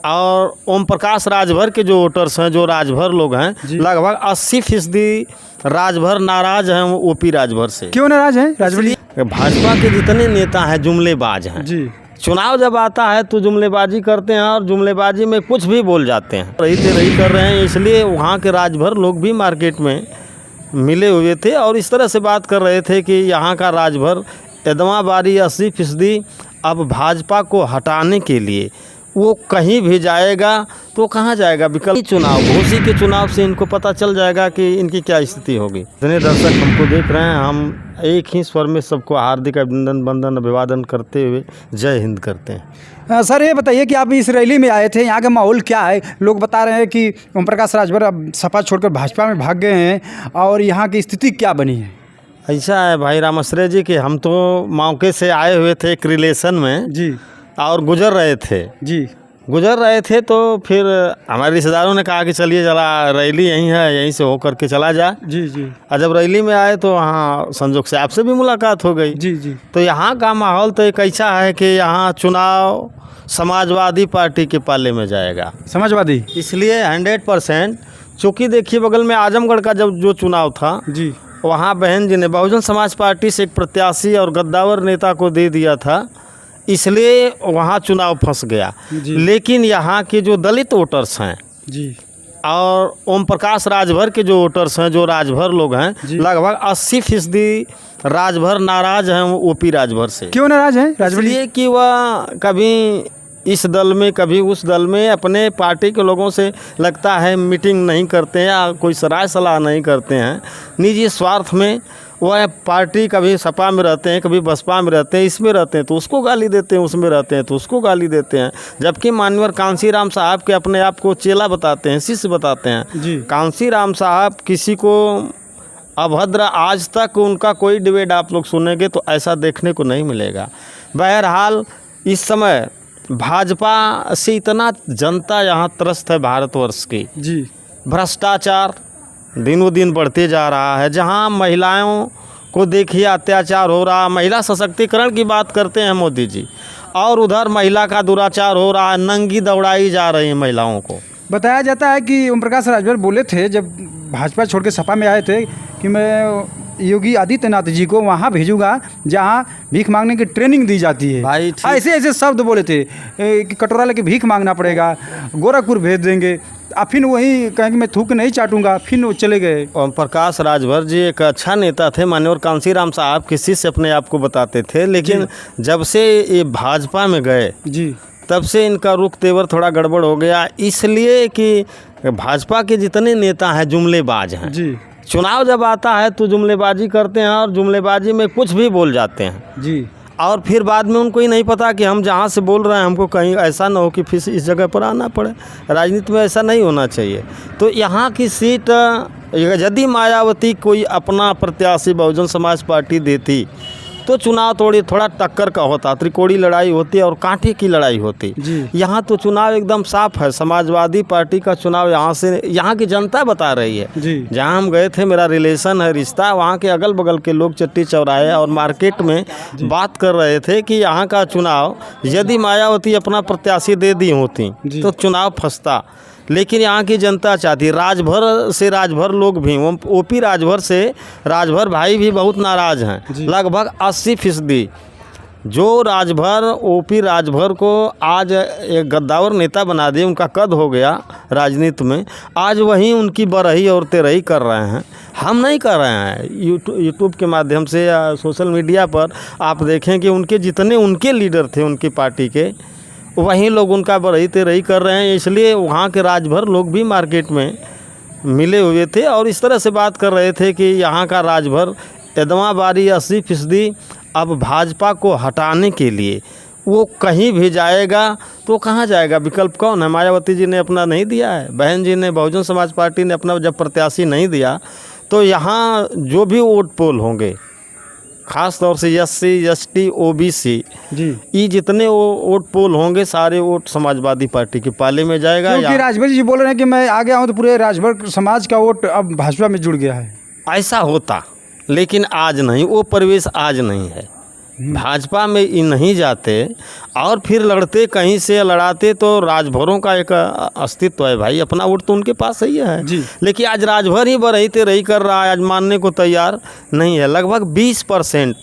और ओम प्रकाश राजभर के जो वोटर्स हैं, जो राजभर लोग हैं, लगभग 80% राजभर नाराज हैं ओपी राजभर से। क्यों नाराज हैं राजभर? भाजपा के जितने नेता हैं जुमलेबाज हैं जी। चुनाव जब आता है तो जुमलेबाजी करते हैं और जुमलेबाजी में कुछ भी बोल जाते हैं। रही कर रहे हैं, इसलिए वहाँ के राजभर लोग भी मार्केट में मिले हुए थे और इस तरह से बात कर रहे थे कि यहाँ का राजभर एदमाबारी 80% अब भाजपा को हटाने के लिए वो कहीं भी जाएगा। तो कहाँ जाएगा? विकल्प चुनाव, घोसी के चुनाव से इनको पता चल जाएगा कि इनकी क्या स्थिति होगी। इतने दर्शक हमको देख रहे हैं, हम एक ही स्वर में सबको हार्दिक अभिनंदन वंदन अभिवादन करते हुए जय हिंद करते हैं। सर ये बताइए कि आप इस रैली में आए थे, यहाँ का माहौल क्या है? लोग बता रहे हैं कि ओम प्रकाश राजभर अब सपा छोड़कर भाजपा में भाग गए हैं और यहाँ की स्थिति क्या बनी है? ऐसा है भाई रामाश्रय जी कि हम तो मौके से आए हुए थे एक रिलेशन में जी और गुजर रहे थे तो फिर हमारे रिश्तेदारों ने कहा कि चलिए जरा रैली यहीं है, यहीं से होकर के चला जा। जी जी। और जब रैली में आए तो वहाँ संजोग से आपसे भी मुलाकात हो गई। जी जी। तो यहाँ का माहौल तो एक ऐसा है कि यहाँ चुनाव समाजवादी पार्टी के पाले में जाएगा। समाजवादी? इसलिए 100%, चूँकि देखिए बगल में आजमगढ़ का जब जो चुनाव था जी, वहाँ बहन जी ने बहुजन समाज पार्टी से एक प्रत्याशी और गद्दावर नेता को दे दिया था, इसलिए वहाँ चुनाव फंस गया। लेकिन यहाँ के जो दलित वोटर्स हैं जी और ओम प्रकाश राजभर के जो वोटर्स हैं, जो राजभर लोग हैं, लगभग 80% राजभर नाराज हैं ओपी राजभर से। क्यों नाराज हैं राजभर? इसलिए कि वह कभी इस दल में कभी उस दल में अपने पार्टी के लोगों से लगता है मीटिंग नहीं करते हैं या कोई सराय सलाह नहीं करते हैं। निजी स्वार्थ में वह पार्टी कभी सपा में रहते हैं, कभी बसपा में रहते हैं, इसमें रहते हैं तो उसको गाली देते हैं, उसमें रहते हैं तो उसको गाली देते हैं। जबकि माननीय कांसीराम साहब के अपने आप को चेला बताते हैं, शिष्य बताते हैं। कांसीराम साहब किसी को अभद्र, आज तक उनका कोई डिबेट आप लोग सुनेंगे तो ऐसा देखने को नहीं मिलेगा। बहरहाल इस समय भाजपा से इतना जनता यहाँ त्रस्त है भारतवर्ष की। जी। भ्रष्टाचार दिनों दिन बढ़ते जा रहा है। जहाँ महिलाओं को देखिए अत्याचार हो रहा, महिला सशक्तिकरण की बात करते हैं मोदी जी, और उधर महिला का दुराचार हो रहा है, नंगी दौड़ाई जा रही है महिलाओं को। बताया जाता है कि ओम प्रकाश राजभर बोले थे जब भाजपा छोड़ के सपा में आए थे कि मैं योगी आदित्यनाथ जी को वहाँ भेजूंगा जहाँ भीख मांगने की ट्रेनिंग दी जाती है। भाई ऐसे ऐसे शब्द बोले थे कि कटोरा लेके भीख मांगना पड़ेगा, गोरखपुर भेज देंगे। अब फिर वही कहेंगे मैं थूक नहीं चाटूंगा, फिर वो चले गए। ओम प्रकाश राजभर जी एक अच्छा नेता थे, माननीय कांसीराम साहब किसी से अपने आप को बताते थे, लेकिन जब से ये भाजपा में गए जी तब से इनका रुख तेवर थोड़ा गड़बड़ हो गया। इसलिए कि भाजपा के जितने नेता हैं जुमलेबाज हैं जी। चुनाव जब आता है तो जुमलेबाजी करते हैं और जुमलेबाजी में कुछ भी बोल जाते हैं जी। और फिर बाद में उनको ही नहीं पता कि हम जहाँ से बोल रहे हैं हमको कहीं ऐसा ना हो कि फिर इस जगह पर आना पड़े। राजनीति में ऐसा नहीं होना चाहिए। तो यहाँ की सीट यदि मायावती कोई अपना प्रत्याशी बहुजन समाज पार्टी देती तो चुनाव थोड़ा टक्कर का होता, त्रिकोणीय लड़ाई होती और कांटे की लड़ाई होती। यहाँ तो चुनाव एकदम साफ है, समाजवादी पार्टी का चुनाव यहाँ से यहाँ की जनता बता रही है। जहाँ हम गए थे, मेरा रिलेशन है, रिश्ता, वहाँ के अगल बगल के लोग चट्टी चौराहे और मार्केट में बात कर रहे थे कि यहाँ का चुनाव यदि मायावती अपना प्रत्याशी दे दी होती तो चुनाव फंसता। लेकिन यहाँ की जनता चाहती, राजभर से राजभर लोग भी, ओपी राजभर से राजभर भाई भी बहुत नाराज़ हैं। लगभग 80% जो राजभर ओपी राजभर को आज एक गद्दावर नेता बना दिए, उनका कद हो गया राजनीति में, आज वहीं उनकी बरही और तेरही कर रहे हैं। हम नहीं कर रहे हैं। यूट्यूब के माध्यम से या सोशल मीडिया पर आप देखें कि उनके जितने उनके लीडर थे उनकी पार्टी के, वहीं लोग उनका बरही तेरही कर रहे हैं। इसलिए वहाँ के राजभर लोग भी मार्केट में मिले हुए थे और इस तरह से बात कर रहे थे कि यहाँ का राजभर एदमाबारी 80% अब भाजपा को हटाने के लिए वो कहीं भी जाएगा। तो कहाँ जाएगा? विकल्प कौन है? मायावती जी ने अपना नहीं दिया है, बहन जी ने, बहुजन समाज पार्टी ने अपना जब प्रत्याशी नहीं दिया तो यहाँ जो भी वोट पोल होंगे, खास तौर से SC ST OBC ये जितने वोट पोल होंगे सारे वोट समाजवादी पार्टी के पाले में जाएगा। क्योंकि राजभर जी बोल रहे हैं कि मैं आ गया हूँ तो पूरे राजभर समाज का वोट अब भाजपा में जुड़ गया है। ऐसा होता, लेकिन आज नहीं, वो परिवेश आज नहीं है। भाजपा में ये नहीं जाते और फिर लड़ते कहीं से लड़ाते तो राजभरों का एक अस्तित्व है भाई, अपना वोट तो उनके पास ही है जी। लेकिन आज राजभर ही बरहीते रही कर रहा है, आज मानने को तैयार नहीं है। लगभग 20%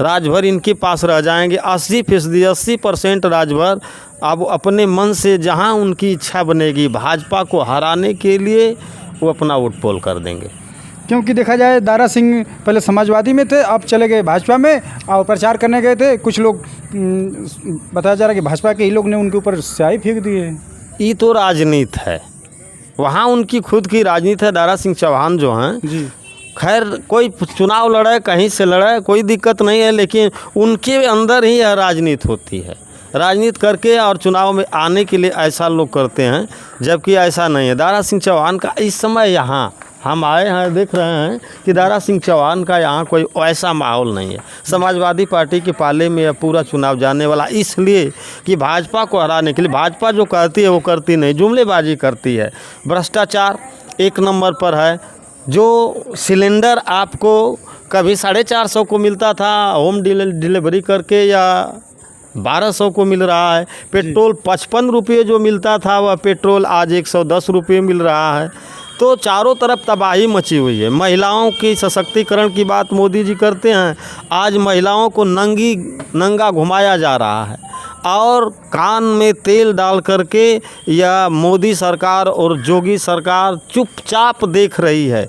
राजभर इनके पास रह जाएंगे। 80% राजभर अब अपने मन से जहां उनकी इच्छा बनेगी भाजपा को हराने के लिए वो अपना वोट पोल कर देंगे। क्योंकि देखा जाए दारा सिंह पहले समाजवादी में थे, अब चले गए भाजपा में और प्रचार करने गए थे। कुछ लोग बताया जा रहा है कि भाजपा के ही लोग ने उनके ऊपर स्याही फेंक दी है। ये तो राजनीति है, वहाँ उनकी खुद की राजनीति है। दारा सिंह चौहान जो हैं जी, खैर कोई चुनाव लड़े कहीं से लड़े कोई दिक्कत नहीं है, लेकिन उनके अंदर ही यह राजनीति होती है। राजनीति करके और चुनाव में आने के लिए ऐसा लोग करते हैं, जबकि ऐसा नहीं है। दारा सिंह चौहान का इस समय यहाँ हम आए हैं देख रहे हैं कि दारा सिंह चौहान का यहाँ कोई ऐसा माहौल नहीं है। समाजवादी पार्टी के पाले में यह पूरा चुनाव जाने वाला, इसलिए कि भाजपा को हराने के लिए भाजपा जो करती है वो करती नहीं, जुमलेबाजी करती है। भ्रष्टाचार एक नंबर पर है। जो सिलेंडर आपको कभी 450 को मिलता था होम डिलीवरी करके या 1200 को मिल रहा है। पेट्रोल 55 रुपये जो मिलता था वह पेट्रोल आज 110 रुपये मिल रहा है। तो चारों तरफ तबाही मची हुई है। महिलाओं की सशक्तिकरण की बात मोदी जी करते हैं, आज महिलाओं को नंगा घुमाया जा रहा है और कान में तेल डाल करके यह मोदी सरकार और जोगी सरकार चुपचाप देख रही है।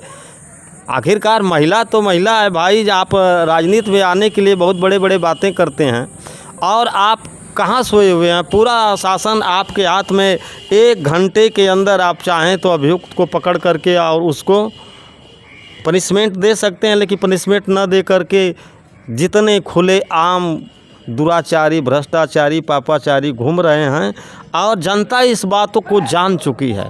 आखिरकार महिला तो महिला है भाई। आप राजनीति में आने के लिए बहुत बड़े बड़े बातें करते हैं और आप कहाँ सोए हुए हैं। पूरा शासन आपके हाथ में। 1 घंटे के अंदर आप चाहें तो अभियुक्त को पकड़ करके और उसको पनिशमेंट दे सकते हैं, लेकिन पनिशमेंट न दे करके जितने खुले आम दुराचारी, भ्रष्टाचारी, पापाचारी घूम रहे हैं और जनता इस बातों को जान चुकी है।